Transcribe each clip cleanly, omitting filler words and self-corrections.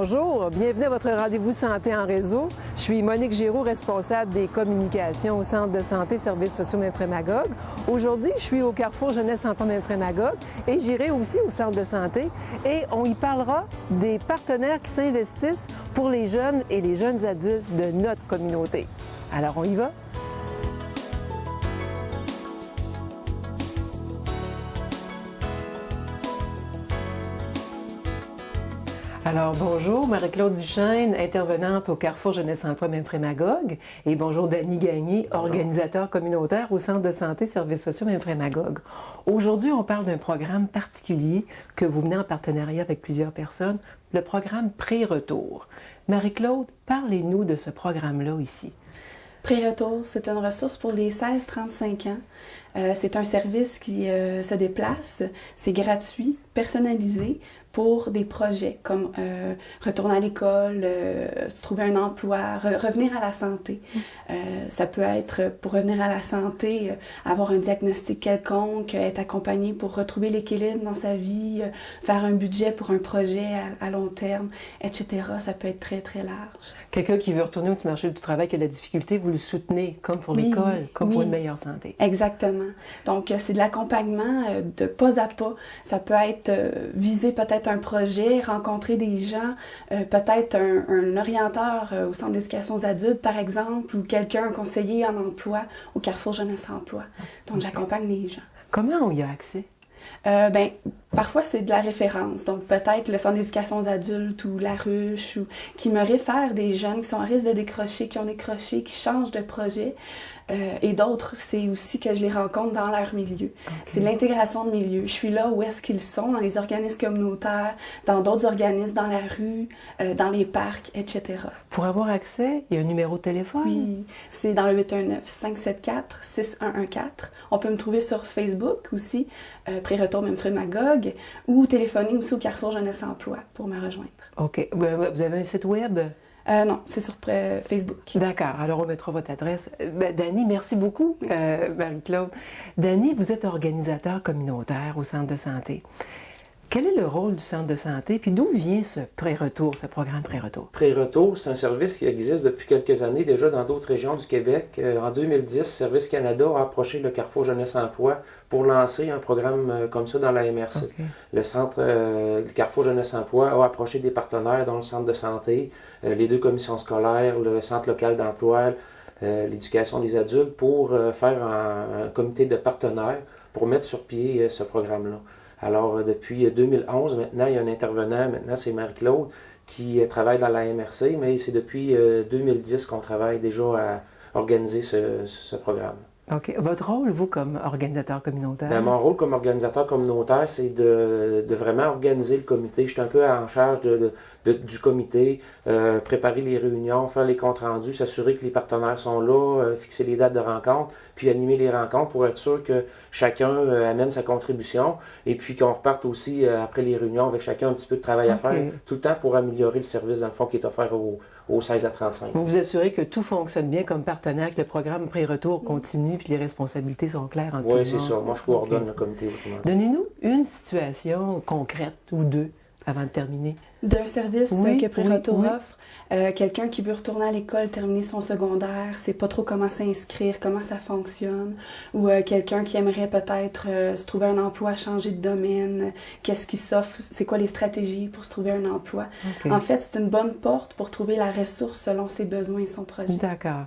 bonjour. Bienvenue à votre rendez-vous santé en réseau. Je suis Monique Giroux, responsable des communications au Centre de santé Services sociaux Memphremagog. Aujourd'hui, je suis au Carrefour Jeunesse Emploi Memphremagog et j'irai aussi au Centre de santé et on y parlera des partenaires qui s'investissent pour les jeunes et les jeunes adultes de notre communauté. Alors, on y va? Alors, bonjour, Marie-Claude Duchesne, intervenante au Carrefour Jeunesse Emploi Memphremagog. Et bonjour, Dany Gagné, organisateur communautaire au Centre de santé Services sociaux Memphremagog. Aujourd'hui, on parle d'un programme particulier que vous menez en partenariat avec plusieurs personnes, le programme Pré-Retour. Marie-Claude, parlez-nous de ce programme-là ici. Pré-Retour, c'est une ressource pour les 16-35 ans. C'est un service qui se déplace, c'est gratuit, personnalisé pour des projets comme retourner à l'école, se trouver un emploi, revenir à la santé. Ça peut être pour revenir à la santé, avoir un diagnostic quelconque, être accompagné pour retrouver l'équilibre dans sa vie, faire un budget pour un projet à long terme, etc. Ça peut être très, très large. Quelqu'un qui veut retourner au marché du travail, qui a de la difficulté, vous le soutenez comme pour l'école, comme pour une meilleure santé. Exactement. Donc, c'est de l'accompagnement de pas à pas. Ça peut être viser peut-être un projet, rencontrer des gens, peut-être un orienteur au centre d'éducation aux adultes, par exemple, ou quelqu'un, un conseiller en emploi au Carrefour Jeunesse Emploi. Donc, j'accompagne les gens. Comment on y a accès? Parfois, c'est de la référence. Donc, peut-être le centre d'éducation aux adultes ou la ruche, ou qui me réfère des jeunes qui sont à risque de décrocher, qui ont décroché, qui changent de projet. Et d'autres, c'est aussi que je les rencontre dans leur milieu. Okay. C'est l'intégration de milieu. Je suis là où est-ce qu'ils sont, dans les organismes communautaires, dans d'autres organismes, dans la rue, dans les parcs, etc. Pour avoir accès, il y a un numéro de téléphone? Oui, c'est dans le 819-574-6114. On peut me trouver sur Facebook aussi, Pré-Retour Memphremagog, ou téléphoner aussi au Carrefour Jeunesse Emploi pour me rejoindre. OK. Vous avez un site web? Non, c'est sur Facebook. D'accord. Alors, on mettra votre adresse. Dany, merci beaucoup, Marie-Claude. Dany, vous êtes organisateur communautaire au Centre de santé. Quel est le rôle du Centre de santé? Puis d'où vient ce pré-retour, ce programme pré-retour? Pré-retour, c'est un service qui existe depuis quelques années déjà dans d'autres régions du Québec. En 2010, Service Canada a approché le Carrefour Jeunesse Emploi pour lancer un programme comme ça dans la MRC. Okay. Le Carrefour Jeunesse Emploi a approché des partenaires dont le Centre de santé, les deux commissions scolaires, le Centre local d'emploi, l'éducation des adultes pour faire un comité de partenaires pour mettre sur pied ce programme-là. Alors, depuis 2011, maintenant, il y a un intervenant, maintenant c'est Marie-Claude, qui travaille dans la MRC, mais c'est depuis 2010 qu'on travaille déjà à organiser ce programme. OK. Votre rôle, vous, comme organisateur communautaire? Bien, mon rôle comme organisateur communautaire, c'est de vraiment organiser le comité. Je suis un peu en charge du comité, préparer les réunions, faire les comptes rendus, s'assurer que les partenaires sont là, fixer les dates de rencontre, puis animer les rencontres pour être sûr que chacun amène sa contribution et puis qu'on reparte aussi après les réunions avec chacun un petit peu de travail à faire, tout le temps pour améliorer le service, dans le fond, qui est offert aux 16 à 35. Vous vous assurez que tout fonctionne bien comme partenaire, que le programme pré-retour continue puis les responsabilités sont claires entre tout le monde? Oui, c'est ça. Moi, je coordonne le comité. Donnez-nous une situation concrète ou deux avant de terminer. D'un service que Pré-Retour offre, quelqu'un qui veut retourner à l'école, terminer son secondaire, sait pas trop comment s'inscrire, comment ça fonctionne, ou quelqu'un qui aimerait peut-être se trouver un emploi, changer de domaine, qu'est-ce qui s'offre, c'est quoi les stratégies pour se trouver un emploi. Okay. En fait, c'est une bonne porte pour trouver la ressource selon ses besoins et son projet. D'accord.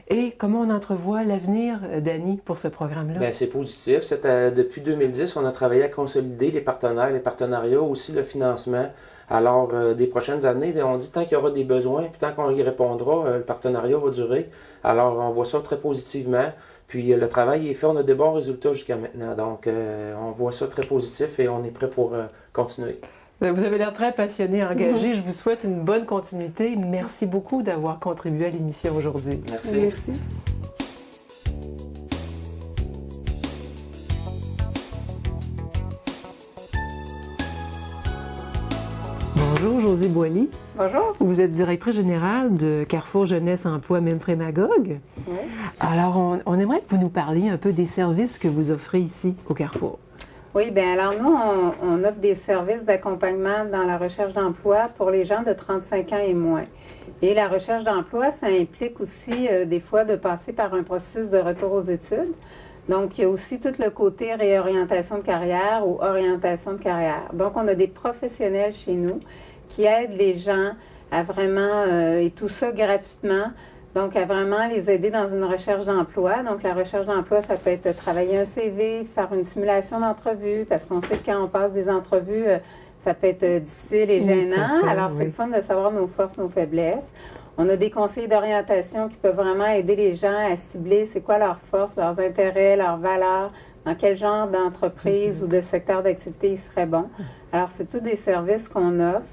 Et comment on entrevoit l'avenir, Dany, pour ce programme-là? Bien, c'est positif. Depuis 2010, on a travaillé à consolider les partenaires, les partenariats, aussi le financement. Alors, des prochaines années, on dit tant qu'il y aura des besoins, puis tant qu'on y répondra, le partenariat va durer. Alors, on voit ça très positivement. Puis, le travail est fait, on a des bons résultats jusqu'à maintenant. Donc, on voit ça très positif et on est prêt pour continuer. Vous avez l'air très passionné, engagé. Je vous souhaite une bonne continuité. Merci beaucoup d'avoir contribué à l'émission aujourd'hui. Merci. Merci. Bonjour, Josée Boily. Bonjour. Vous êtes directrice générale de Carrefour Jeunesse Emploi Memphremagog. Oui. Alors, on aimerait que vous nous parliez un peu des services que vous offrez ici au Carrefour. Oui, bien alors nous, on offre des services d'accompagnement dans la recherche d'emploi pour les gens de 35 ans et moins. Et la recherche d'emploi, ça implique aussi des fois de passer par un processus de retour aux études. Donc, il y a aussi tout le côté réorientation de carrière ou orientation de carrière. Donc, on a des professionnels chez nous qui aident les gens à vraiment, et tout ça gratuitement, donc à vraiment les aider dans une recherche d'emploi. Donc, la recherche d'emploi, ça peut être travailler un CV, faire une simulation d'entrevue, parce qu'on sait que quand on passe des entrevues, ça peut être difficile et gênant. Alors, c'est le fun de savoir nos forces, nos faiblesses. On a des conseillers d'orientation qui peuvent vraiment aider les gens à cibler c'est quoi leurs forces, leurs intérêts, leurs valeurs, dans quel genre d'entreprise ou de secteur d'activité ils seraient bons. Alors, c'est tous des services qu'on offre.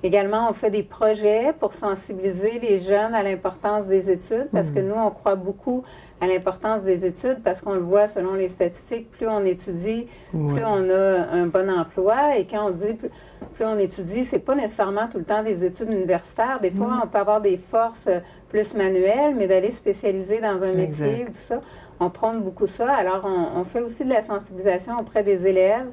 Également, on fait des projets pour sensibiliser les jeunes à l'importance des études parce que nous, on croit beaucoup à l'importance des études parce qu'on le voit selon les statistiques, plus on étudie, plus on a un bon emploi. Et quand on dit plus on étudie, c'est pas nécessairement tout le temps des études universitaires. Des fois, on peut avoir des forces plus manuelles, mais d'aller spécialiser dans un métier, tout ça, on prône beaucoup ça. Alors, on fait aussi de la sensibilisation auprès des élèves.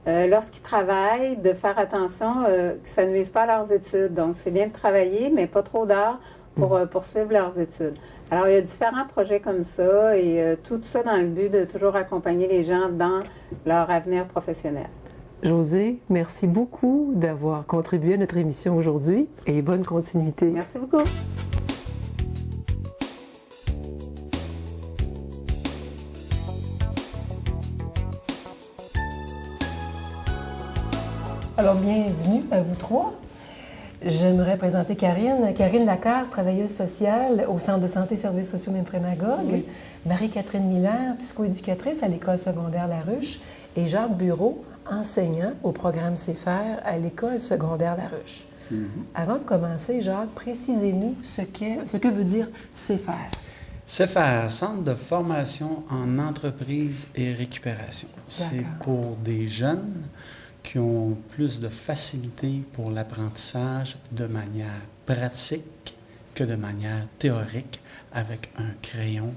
Lorsqu'ils travaillent, de faire attention que ça ne nuise pas à leurs études. Donc, c'est bien de travailler, mais pas trop d'heures pour poursuivre leurs études. Alors, il y a différents projets comme ça et tout ça dans le but de toujours accompagner les gens dans leur avenir professionnel. Josée, merci beaucoup d'avoir contribué à notre émission aujourd'hui et bonne continuité. Merci beaucoup. Alors, bienvenue à vous trois. J'aimerais présenter Karine. Karine Lacasse, travailleuse sociale au Centre de santé et services sociaux d'Infrémagogue. Oui. Marie-Catherine Miller, psychoéducatrice à l'École secondaire Laruche. Et Jacques Bureau, enseignant au programme CFR à l'École secondaire Laruche. Avant de commencer, Jacques, précisez-nous ce que veut dire CFR. CFR, Centre de formation en entreprise et récupération. C'est pour des jeunes qui ont plus de facilité pour l'apprentissage de manière pratique que de manière théorique avec un crayon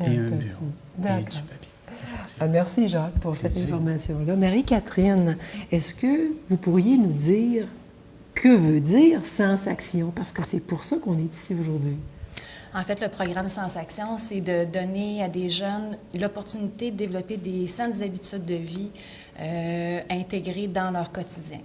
et un bureau et du papier. Merci Jacques pour cette information-là. Marie-Catherine, est-ce que vous pourriez nous dire que veut dire Sens Action? Parce que c'est pour ça qu'on est ici aujourd'hui. En fait, le programme Sens Action, c'est de donner à des jeunes l'opportunité de développer des saines habitudes de vie intégrées dans leur quotidien.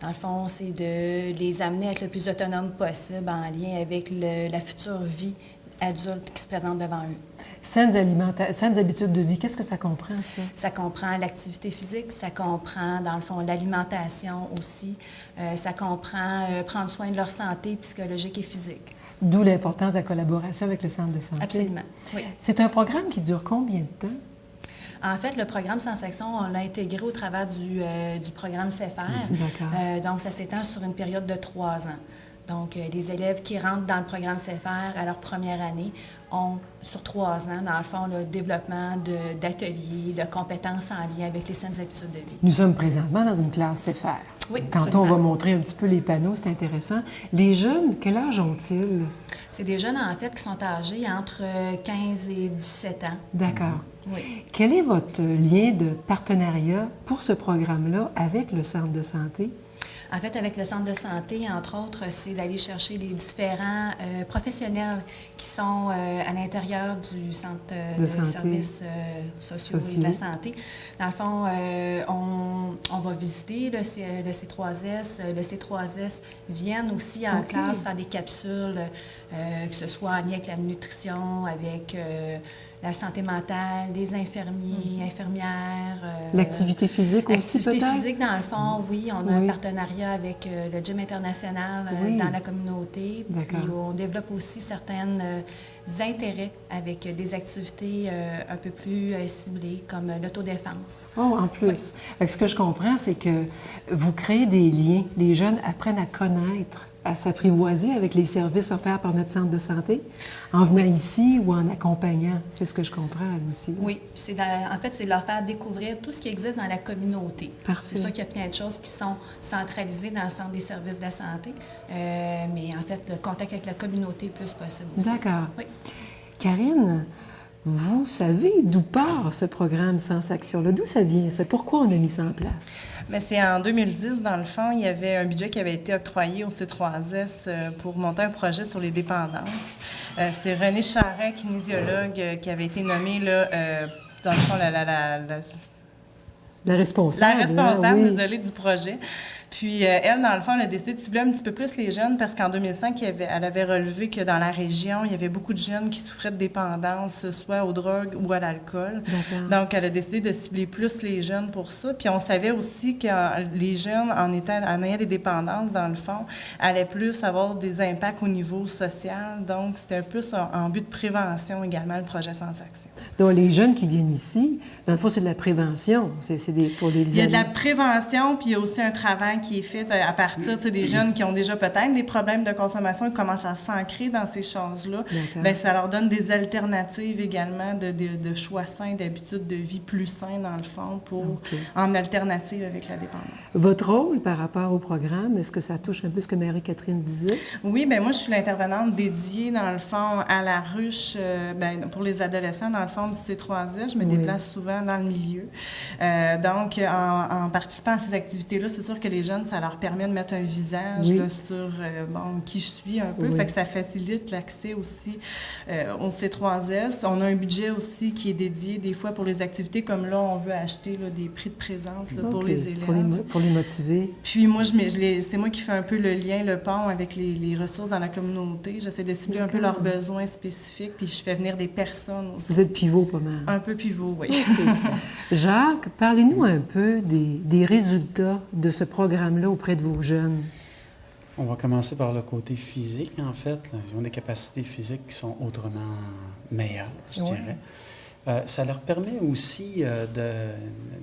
Dans le fond, c'est de les amener à être le plus autonome possible en lien avec la future vie adulte qui se présente devant eux. Saines habitudes de vie, qu'est-ce que ça comprend, ça? Ça comprend l'activité physique, ça comprend, dans le fond, l'alimentation aussi. Ça comprend prendre soin de leur santé psychologique et physique. D'où l'importance de la collaboration avec le Centre de santé. Absolument, oui. C'est un programme qui dure combien de temps? En fait, le programme Sens Action, on l'a intégré au travers du programme CFR. Donc, ça s'étend sur une période de 3 ans. Donc, les élèves qui rentrent dans le programme CFR à leur première année ont, sur 3 ans, dans le fond, le développement d'ateliers, de compétences en lien avec les saines habitudes de vie. Nous sommes présentement dans une classe CFR. Oui, tantôt, on va montrer un petit peu les panneaux, c'est intéressant. Les jeunes, quel âge ont-ils? C'est des jeunes, en fait, qui sont âgés entre 15 et 17 ans. D'accord. Oui. Quel est votre lien de partenariat pour ce programme-là avec le Centre de santé? En fait, avec le Centre de santé, entre autres, c'est d'aller chercher les différents professionnels qui sont à l'intérieur du Centre de services sociaux et de la santé. Dans le fond, on va visiter le C3S. Le C3S viennent aussi en classe faire des capsules, que ce soit en lien avec la nutrition, avec la santé mentale, les infirmiers, infirmières. L'activité physique aussi, peut-être? L'activité physique, dans le fond, oui. On a un partenariat avec le Gym international dans la communauté. Puis on développe aussi certains intérêts avec des activités un peu plus ciblées, comme l'autodéfense. Oh, en plus. Oui. Ce que je comprends, c'est que vous créez des liens. Les jeunes apprennent à connaître, à s'apprivoiser avec les services offerts par notre centre de santé, en venant ici ou en accompagnant. C'est ce que je comprends aussi. Oui. En fait, c'est leur faire découvrir tout ce qui existe dans la communauté. Parfait. C'est sûr qu'il y a plein de choses qui sont centralisées dans le centre des services de la santé, mais en fait, le contact avec la communauté le plus possible aussi. D'accord. Oui. Karine, vous savez d'où part ce programme Sens Action-là? D'où ça vient, ça? Pourquoi on a mis ça en place? Mais c'est en 2010, dans le fond, il y avait un budget qui avait été octroyé au C3S pour monter un projet sur les dépendances. C'est René Charret, kinésiologue, qui avait été nommé, là, dans le fond, La responsable. La responsable, oui. désolée, du projet. Puis elle, dans le fond, elle a décidé de cibler un petit peu plus les jeunes parce qu'en 2005, elle avait relevé que dans la région, il y avait beaucoup de jeunes qui souffraient de dépendance, soit aux drogues ou à l'alcool. Donc, elle a décidé de cibler plus les jeunes pour ça. Puis on savait aussi que les jeunes, en ayant des dépendances, dans le fond, allaient plus avoir des impacts au niveau social. Donc, c'était plus en but de prévention également, le projet Sens Action. Donc, les jeunes qui viennent ici, dans le fond, c'est de la prévention. Pour les Il y a de la prévention, puis il y a aussi un travail qui est fait à partir des jeunes qui ont déjà peut-être des problèmes de consommation et commencent à s'ancrer dans ces choses-là. Bien, ça leur donne des alternatives également de choix sains, d'habitudes de vie plus sains, dans le fond, en alternative avec la dépendance. Votre rôle par rapport au programme, est-ce que ça touche un peu ce que Marie-Catherine disait? Oui, bien moi, je suis l'intervenante dédiée, dans le fond, à la ruche pour les adolescents, dans le fond, du C3S. Je me déplace souvent dans le milieu. Donc, en participant à ces activités-là, c'est sûr que les jeunes, ça leur permet de mettre un visage là, sur qui je suis un peu. Fait que ça facilite l'accès aussi au C3S. On a un budget aussi qui est dédié des fois pour les activités, comme là, on veut acheter là, des prix de présence là, pour les élèves. Pour les motiver. Puis moi, c'est moi qui fais un peu le lien, le pont avec les ressources dans la communauté. J'essaie de cibler un peu leurs besoins spécifiques, puis je fais venir des personnes aussi. Vous êtes pivot pas mal. Un peu pivot, oui. Jacques, parlez-nous un peu des résultats de ce programme-là auprès de vos jeunes. On va commencer par le côté physique, en fait. Ils ont des capacités physiques qui sont autrement meilleures, je dirais. Ça leur permet aussi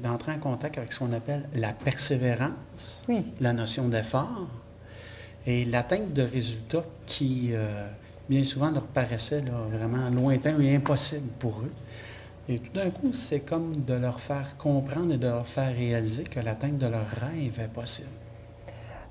d'entrer en contact avec ce qu'on appelle la persévérance, la notion d'effort et l'atteinte de résultats qui, bien souvent, leur paraissaient là, vraiment lointains et impossibles pour eux. Et tout d'un coup, c'est comme de leur faire comprendre et de leur faire réaliser que l'atteinte de leur rêve est possible.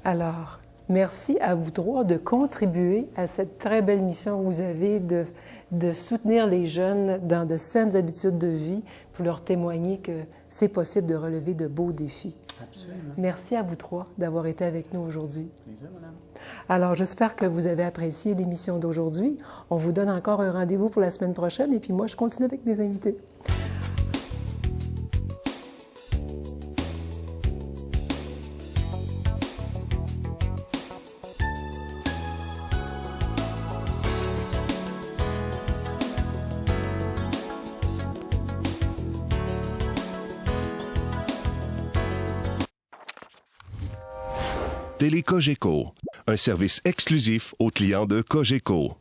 Alors, merci à vous trois de contribuer à cette très belle mission que vous avez de soutenir les jeunes dans de saines habitudes de vie pour leur témoigner que c'est possible de relever de beaux défis. Absolument. Merci à vous trois d'avoir été avec nous aujourd'hui. Plaisir, madame. Alors, j'espère que vous avez apprécié l'émission d'aujourd'hui. On vous donne encore un rendez-vous pour la semaine prochaine et puis moi, je continue avec mes invités. Télé Cogeco, un service exclusif aux clients de Cogeco.